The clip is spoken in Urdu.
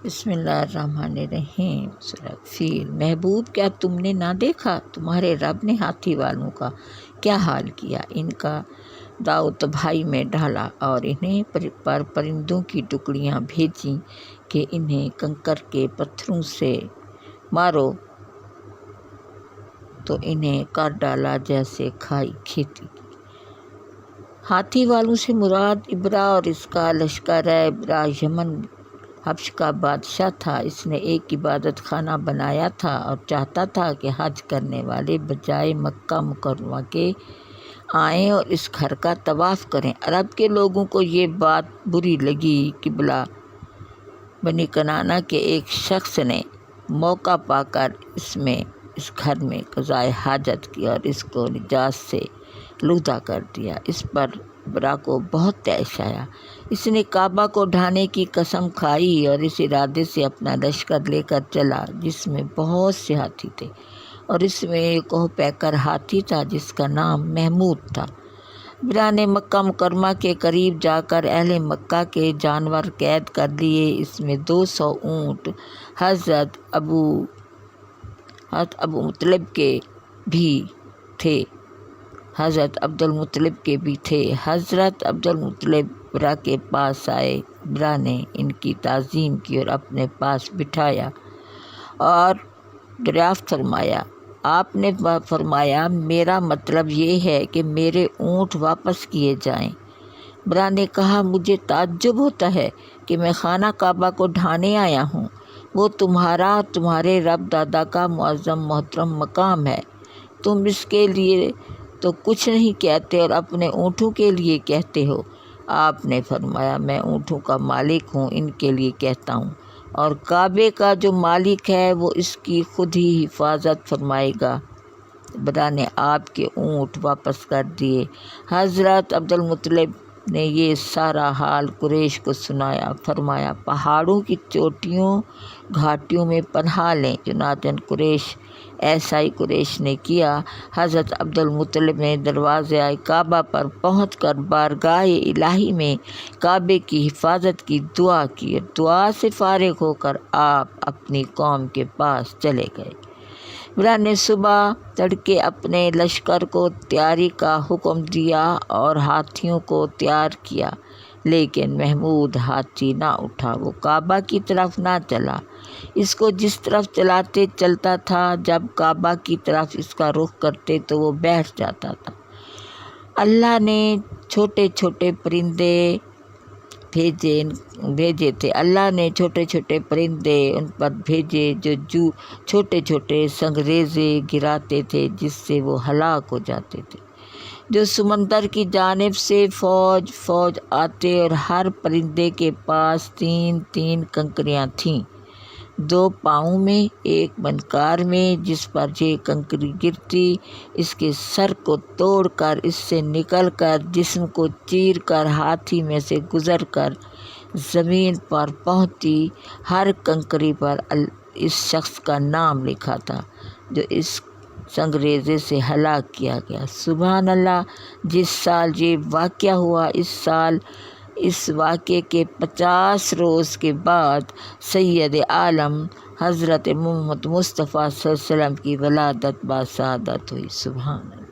بسم اللہ الرحمن الرحیم۔ سورۃ فیل۔ محبوب کیا تم نے نہ دیکھا تمہارے رب نے ہاتھی والوں کا کیا حال کیا، ان کا داؤ تباہی میں ڈالا اور انہیں پر پرندوں کی ٹکڑیاں بھیجیں کہ انہیں کنکر کے پتھروں سے مارو تو انہیں کر ڈالا جیسے کھائی کھیتی کی۔ ہاتھی والوں سے مراد ابرا اور اس کا لشکر ہے۔ ابرا یمن حبش کا بادشاہ تھا۔ اس نے ایک عبادت خانہ بنایا تھا اور چاہتا تھا کہ حج کرنے والے بجائے مکہ مکرمہ کے آئیں اور اس گھر کا طواف کریں۔ عرب کے لوگوں کو یہ بات بری لگی۔ قبلہ بنی کنانہ کے ایک شخص نے موقع پا کر اس گھر میں قضائے حاجت کی اور اس کو نجات سے لودہ کر دیا۔ اس پر ابرا کو بہت طیش آیا۔ اس نے کعبہ کو ڈھانے کی قسم کھائی اور اس ارادے سے اپنا لشکر لے کر چلا جس میں بہت سے ہاتھی تھے، اور اس میں ایک کوہ پیکر ہاتھی تھا جس کا نام محمود تھا۔ ابرا نے مکہ مکرمہ کے قریب جا کر اہل مکہ کے جانور قید کر لیے۔ اس میں 200 اونٹ حضرت ابو مطلب کے بھی تھے، حضرت عبدالمطلب کے بھی تھے۔ حضرت عبدالمطلب ابرا کے پاس آئے۔ ابرا نے ان کی تعظیم کی اور اپنے پاس بٹھایا اور دریافت فرمایا۔ آپ نے فرمایا میرا مطلب یہ ہے کہ میرے اونٹ واپس کیے جائیں۔ ابرا نے کہا مجھے تعجب ہوتا ہے کہ میں خانہ کعبہ کو ڈھانے آیا ہوں، وہ تمہارا اور تمہارے رب دادا کا معظم محترم مقام ہے، تم اس کے لیے تو کچھ نہیں کہتے اور اپنے اونٹوں کے لیے کہتے ہو۔ آپ نے فرمایا میں اونٹوں کا مالک ہوں، ان کے لیے کہتا ہوں، اور کعبے کا جو مالک ہے وہ اس کی خود ہی حفاظت فرمائے گا۔ ابرا نے آپ کے اونٹ واپس کر دیے۔ حضرت عبدالمطلب نے یہ سارا حال قریش کو سنایا۔ فرمایا پہاڑوں کی چوٹیوں گھاٹیوں میں پناہ لیں۔ چنانچہ ایسا ہی قریش نے کیا۔ حضرت عبدالمطلب نے دروازۂ کعبہ پر پہنچ کر بارگاہ الہی میں کعبے کی حفاظت کی دعا کی، اور دعا سے فارغ ہو کر آپ اپنی قوم کے پاس چلے گئے۔ ابرا نے صبح تڑکے اپنے لشکر کو تیاری کا حکم دیا اور ہاتھیوں کو تیار کیا، لیکن محمود ہاتھی نہ اٹھا، وہ کعبہ کی طرف نہ چلا۔ اس کو جس طرف چلاتے چلتا تھا، جب کعبہ کی طرف اس کا رخ کرتے تو وہ بیٹھ جاتا تھا۔ اللہ نے چھوٹے چھوٹے پرندے بھیجے تھے، اللہ نے چھوٹے چھوٹے پرندے ان پر بھیجے جو چھوٹے چھوٹے سنگریزے گراتے تھے جس سے وہ ہلاک ہو جاتے تھے۔ جو سمندر کی جانب سے فوج آتے اور ہر پرندے کے پاس 3 کنکریاں تھیں، 2 پاؤں میں 1 منکار میں، جس پر یہ کنکری گرتی اس کے سر کو توڑ کر اس سے نکل کر جسم کو چیر کر ہاتھی میں سے گزر کر زمین پر پہنچتی۔ ہر کنکری پر اس شخص کا نام لکھا تھا جو اس سنگریزے سے ہلاک کیا گیا۔ سبحان اللہ! جس سال یہ واقعہ ہوا، اس سال اس واقعے کے 50 روز کے بعد سید عالم حضرت محمد مصطفیٰ صلی اللہ علیہ وسلم کی ولادت باسعادت ہوئی۔ سبحان اللہ!